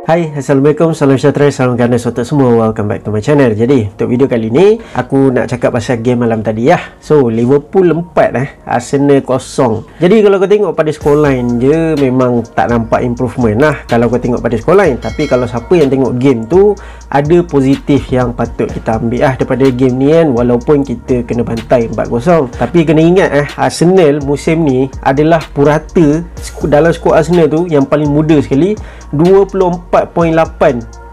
Hai, Assalamualaikum, salam sejahtera, salam kanda untuk semua. Welcome back to my channel. Jadi, untuk video kali ni aku nak cakap pasal game malam tadi ya. So, Liverpool 4 Arsenal 0. Jadi, kalau kau tengok pada scoreline je, memang tak nampak improvement lah kalau kau tengok pada scoreline. Tapi kalau siapa yang tengok game tu, ada positif yang patut kita ambil daripada game ni kan. Walaupun kita kena bantai 4-0. Tapi kena ingat Arsenal musim ni adalah purata dalam skuad Arsenal tu yang paling muda sekali, 24.8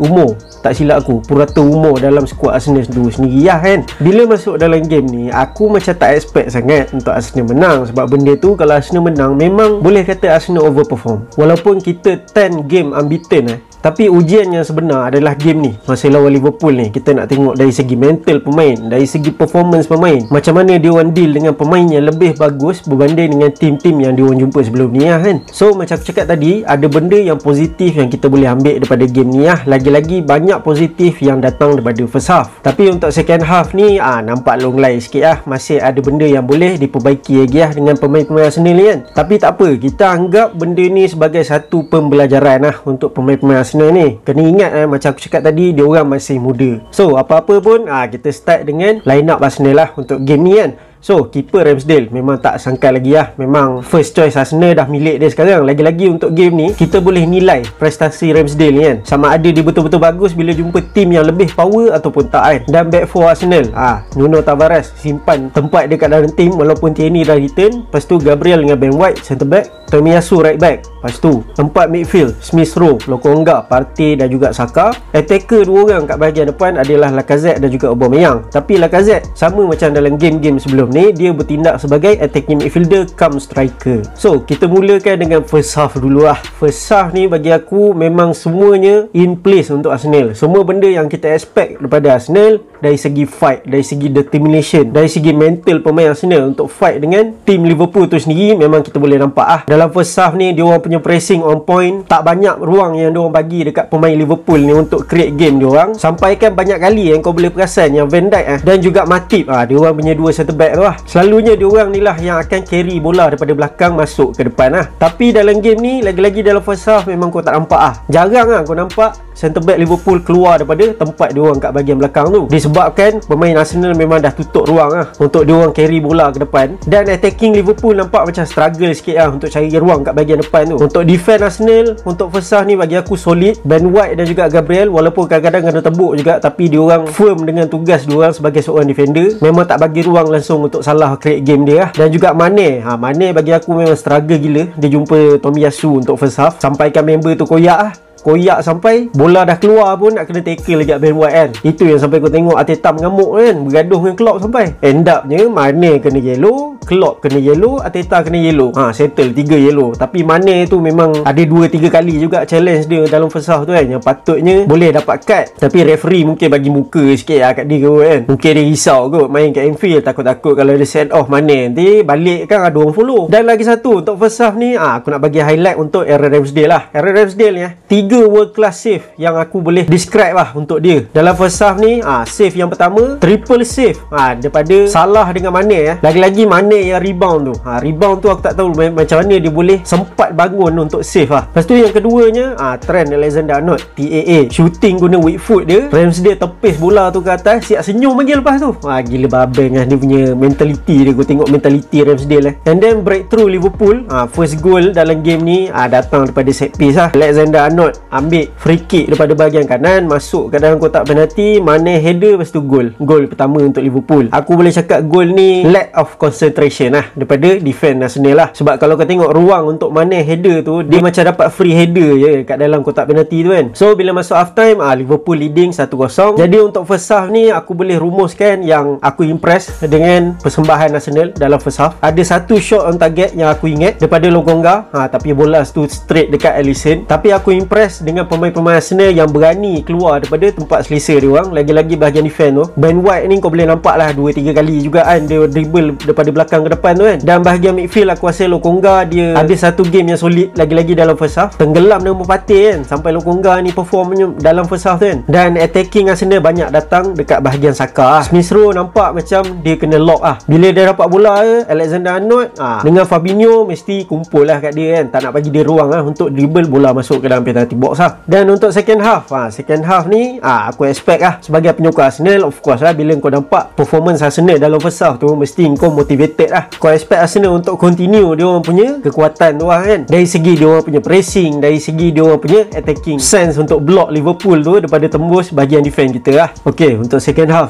umur, tak silap aku, purata umur dalam skuad Arsenal tu sendiri kan. Bila masuk dalam game ni, aku macam tak expect sangat untuk Arsenal menang. Sebab benda tu, kalau Arsenal menang, memang boleh kata Arsenal overperform. Walaupun kita 10 game unbeaten tapi ujian yang sebenar adalah game ni, masa lawan Liverpool ni. Kita nak tengok dari segi mental pemain, dari segi performance pemain, macam mana dia orang deal dengan pemain yang lebih bagus berbanding dengan tim-tim yang dia orang jumpa sebelum ni kan. So macam aku cakap tadi, ada benda yang positif yang kita boleh ambil daripada game ni Lagi-lagi banyak positif yang datang daripada first half. Tapi untuk second half ni nampak longlai sikit masih ada benda yang boleh diperbaiki lagi dengan pemain-pemain Arsenal ni kan. Tapi tak apa, kita anggap benda ni sebagai satu pembelajaran untuk pemain-pemain Arsenal ni. Kena ingat macam aku cakap tadi, dia orang masih muda. So apa-apa pun kita start dengan line up Arsenal untuk game ni kan. So, keeper Ramsdale memang tak sangkal lagi memang first choice Arsenal dah milik dia sekarang. Lagi-lagi untuk game ni, kita boleh nilai prestasi Ramsdale ni kan, sama ada dia betul-betul bagus bila jumpa tim yang lebih power ataupun tak kan. Dan back four Arsenal, Nuno Tavares simpan tempat dia kat dalam tim walaupun Tierney dah return. Lepas tu Gabriel dengan Ben White centre back, Tomiyasu right back. Lepas tu empat midfield, Smith Rowe, Lokonga, Partey dan juga Saka. Attacker dua orang kat bahagian depan adalah Lacazette dan juga Aubameyang. Tapi Lacazette sama macam dalam game-game sebelum ni, dia bertindak sebagai attacking midfielder cum striker. So kita mulakan dengan first half dulu First half ni bagi aku memang semuanya in place untuk Arsenal. Semua benda yang kita expect daripada Arsenal, dari segi fight, dari segi determination, dari segi mental pemain Arsenal untuk fight dengan tim Liverpool tu sendiri, memang kita boleh nampak dalam first half ni dia orang punya pressing on point. Tak banyak ruang yang dia orang bagi dekat pemain Liverpool ni untuk create game dia orang. Sampaikan banyak kali yang kau boleh perasan yang Van Dijk dan juga Matip, dia orang punya dua centre back tu selalunya dia orang ni lah yang akan carry bola daripada belakang masuk ke depan Tapi dalam game ni, lagi-lagi dalam first half, memang kau tak nampak jarang kau nampak centre back Liverpool keluar daripada tempat dia orang kat bahagian belakang tu, disebabkan pemain Arsenal memang dah tutup ruang untuk dia orang carry bola ke depan. Dan attacking Liverpool nampak macam struggle sikit untuk cari ruang kat bahagian depan tu. Untuk defend Arsenal untuk first half ni bagi aku solid. Ben White dan juga Gabriel, walaupun kadang-kadang kena tebuk juga, tapi dia orang firm dengan tugas dia orang sebagai seorang defender. Memang tak bagi ruang langsung untuk Salah create game dia Dan juga Mane, Mane bagi aku memang struggle gila. Dia jumpa Tomiyasu untuk first half, sampaikan member tu koyak sampai bola dah keluar pun nak kena tackle dekat Ben White kan. Itu yang sampai kau tengok Arteta mengamuk kan, bergaduh dengan Klopp sampai end upnya Mane kena yellow, Klopp kena yellow, Arteta kena yellow. Settle 3 yellow. Tapi Mane tu memang ada 2-3 kali juga challenge dia dalam first half tu kan, yang patutnya boleh dapat cut. Tapi referee mungkin bagi muka sikit kat dia kan. Mungkin dia risau kot main kat Anfield, takut-takut kalau dia send off Mane nanti balik kan ada orang follow. Dan lagi satu untuk first half ni, aku nak bagi highlight untuk Aaron Ramsdale Aaron Ramsdale ni 3 world class save yang aku boleh describe untuk dia dalam first half ni. Save yang pertama, triple save daripada Salah dengan Mane Lagi-lagi Mane yang rebound tu. Rebound tu aku tak tahu macam mana dia boleh sempat bangun untuk save Lepas tu yang keduanya, Trent Alexander-Arnold TAA shooting guna weak foot dia. Ramsdale tepis bola tu ke atas, siap senyum lagi lepas tu. Gila babeng dia punya mentality dia. Kau tengok mentality Ramsdale And then breakthrough Liverpool, first goal dalam game ni datang daripada set piece Alexander-Arnold ambil free kick daripada bahagian kanan, masuk ke dalam kotak penalti, Mane header, lepas tu gol pertama untuk Liverpool. Aku boleh cakap gol ni lack of concentration daripada defend Arsenal sebab kalau kau tengok ruang untuk Mane header tu, dia macam dapat free header je kat dalam kotak penalti tu kan. So bila masuk half time, Liverpool leading 1-0. Jadi untuk first half ni, aku boleh rumuskan yang aku impress dengan persembahan Arsenal dalam first half. Ada satu shot on target yang aku ingat daripada Lokonga, tapi bola tu straight dekat Alisson. Tapi aku impress dengan pemain-pemain Arsenal yang berani keluar daripada tempat selesa dia orang. Lagi-lagi bahagian defend tu, Ben White ni kau boleh nampak 2-3 kali juga kan dia dribble daripada belakang ke depan tu kan. Dan bahagian midfield aku rasa Lokonga dia ada satu game yang solid lagi-lagi dalam first half. Tenggelam dengan Partey kan, sampai Lokonga ni perform dalam first half tu kan. Dan attacking Arsenal banyak datang dekat bahagian Saka. Smith Rowe nampak macam dia kena lock bila dia dapat bola Alexander-Arnold dengan Fabinho mesti kumpul kat dia kan, tak nak bagi dia ruang untuk dribble bola masuk ke dalam penalti penalty box lah. Dan untuk second half, second half ni aku expect sebagai penyokong Arsenal, of course bila kau nampak performance Arsenal dalam first half tu, mesti kau motivated kau expect Arsenal untuk continue dia orang punya kekuatan tu kan. Dari segi dia orang punya pressing, dari segi dia orang punya attacking sense untuk block Liverpool tu daripada tembus bahagian defend kita Okey, untuk second half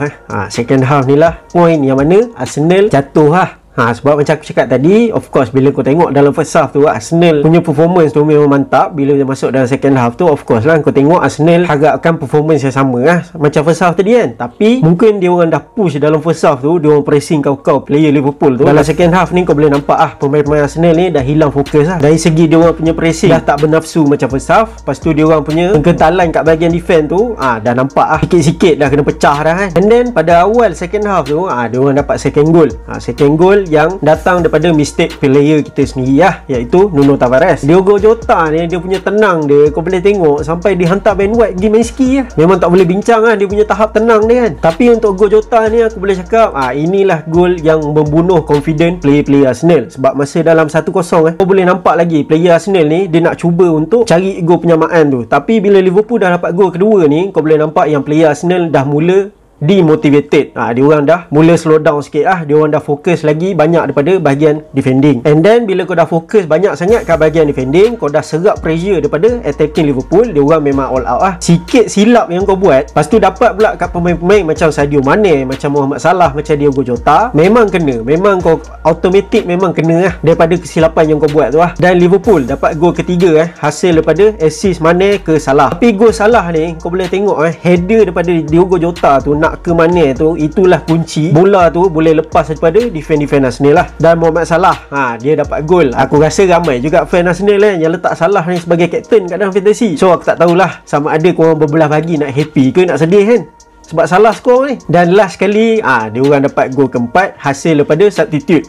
second half ni lah point yang mana Arsenal jatuh sebab macam aku cakap tadi, of course bila kau tengok dalam first half tu Arsenal punya performance tu memang mantap. Bila dia masuk dalam second half tu, of course lah kau tengok Arsenal harapkan performance yang sama macam first half tadi kan. Tapi mungkin dia orang dah push dalam first half tu, dia orang pressing kau player Liverpool tu. Dalam second half ni kau boleh nampak pemain-pemain Arsenal ni dah hilang fokus Dari segi dia orang punya pressing dah tak bernafsu macam first half. Lepas tu dia orang punya kekentalan kat bahagian defend tu dah nampak sikit-sikit dah kena pecah dah kan. And then pada awal second half tu dia orang dapat second goal. Second goal yang datang daripada mistake player kita sendiri iaitu Nuno Tavares. Diogo Jota ni dia punya tenang dia, kau boleh tengok sampai dihantar Ben White pergi main ski memang tak boleh bincang dia punya tahap tenang dia kan. Tapi untuk gol Jota ni aku boleh cakap inilah gol yang membunuh confident player-player Arsenal. Sebab masa dalam 1-0 kau boleh nampak lagi player Arsenal ni dia nak cuba untuk cari gol penyamaan tu. Tapi bila Liverpool dah dapat gol kedua ni, kau boleh nampak yang player Arsenal dah mula demotivated. Dia orang dah mula slow down sikit dia orang dah fokus lagi banyak daripada bahagian defending. And then bila kau dah fokus banyak sangat kat bahagian defending, kau dah serap pressure daripada attacking Liverpool, dia orang memang all out sikit silap yang kau buat, lepas tu dapat pula kat pemain-pemain macam Sadio Mane, macam Mohamed Salah, macam Diogo Jota, memang kena, memang kau automatic memang kena daripada kesilapan yang kau buat tu Dan Liverpool dapat gol ketiga hasil daripada assist Mane ke Salah. Tapi gol Salah ni kau boleh tengok header daripada Diogo Jota tu nak ke mana tu, itulah kunci bola tu boleh lepas daripada defend Arsenal Dan Mohamed Salah dia dapat gol. Aku rasa ramai juga fan Arsenal yang letak Salah ni sebagai captain kat dalam fantasy. So aku tak tahulah sama ada korang berbelah bagi nak happy ke nak sedih kan sebab Salah skor ni. Dan last sekali dia orang dapat gol keempat hasil daripada substitute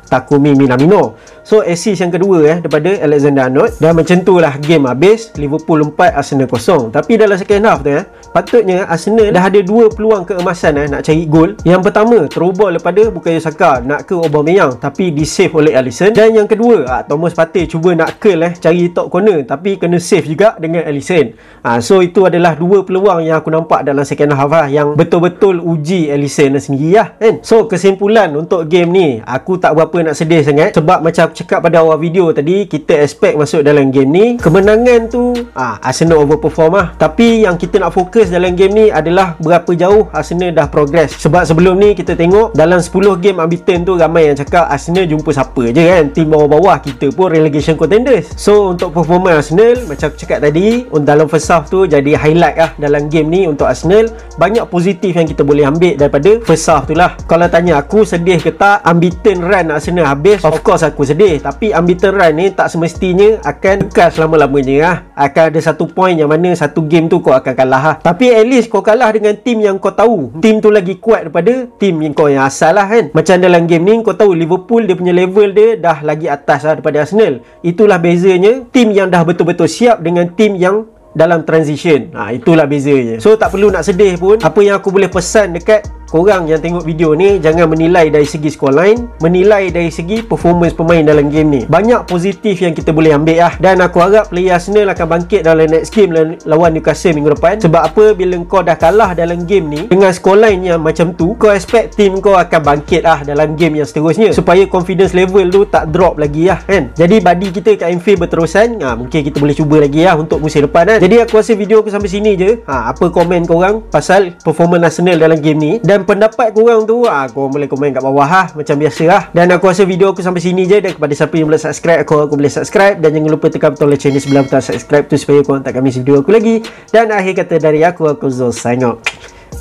Takumi Minamino. So assist yang kedua daripada Alexander Arnold. Dan macam tu lah game habis, Liverpool 4 Arsenal 0. Tapi dalam second half tu patutnya Arsenal dah ada dua peluang keemasan nak cari gol. Yang pertama through ball daripada Bukayo Saka nak ke Aubameyang tapi di save oleh Alisson. Dan yang kedua Thomas Partey cuba nak curl cari top corner tapi kena save juga dengan Alisson. So itu adalah dua peluang yang aku nampak dalam second half yang betul-betul uji Alisson sendiri kan. So kesimpulan untuk game ni, aku tak berapa nak sedih sangat sebab macam cakap pada awal video tadi, kita expect masuk dalam game ni kemenangan tu Arsenal overperform tapi yang kita nak fokus dalam game ni adalah berapa jauh Arsenal dah progress. Sebab sebelum ni kita tengok dalam 10 game unbeaten tu ramai yang cakap Arsenal jumpa siapa je kan, tim bawah-bawah, kita pun relegation contenders. So untuk performance Arsenal macam aku cakap tadi, dalam first half tu jadi highlight dalam game ni untuk Arsenal. Banyak positif yang kita boleh ambil daripada first half tu lah. Kalau tanya aku sedih ke tak unbeaten run Arsenal habis, of course aku sedih. Tapi unbeaten run ni tak semestinya akan kekal selama-lamanya Akan ada satu point yang mana satu game tu kau akan kalah Tapi at least kau kalah dengan tim yang kau tahu tim tu lagi kuat daripada tim yang kau yang asal kan. Macam dalam game ni kau tahu Liverpool dia punya level dia dah lagi atas daripada Arsenal. Itulah bezanya tim yang dah betul-betul siap dengan tim yang dalam transition. Itulah bezanya. So tak perlu nak sedih pun. Apa yang aku boleh pesan dekat korang yang tengok video ni, jangan menilai dari segi scoreline, menilai dari segi performance pemain dalam game ni. Banyak positif yang kita boleh ambil Dan aku harap player Arsenal akan bangkit dalam next game lawan Newcastle minggu depan. Sebab apa, bila kau dah kalah dalam game ni dengan scoreline yang macam tu, kau expect tim kau akan bangkit dalam game yang seterusnya, supaya confidence level tu tak drop lagi kan. Jadi body kita kat Anfield berterusan, mungkin kita boleh cuba lagi untuk musim depan kan. Jadi aku rasa video aku sampai sini je. Apa komen korang pasal performance Arsenal dalam game ni, dan pendapat korang tu korang boleh komen kat bawah macam biasa Dan aku rasa video aku sampai sini je. Dan kepada siapa yang belum subscribe, aku boleh subscribe. Dan jangan lupa tekan butang lonceng di sebelah butang subscribe tu supaya korang tak miss video aku lagi. Dan akhir kata dari aku Zul sign out.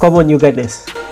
Come on you guys.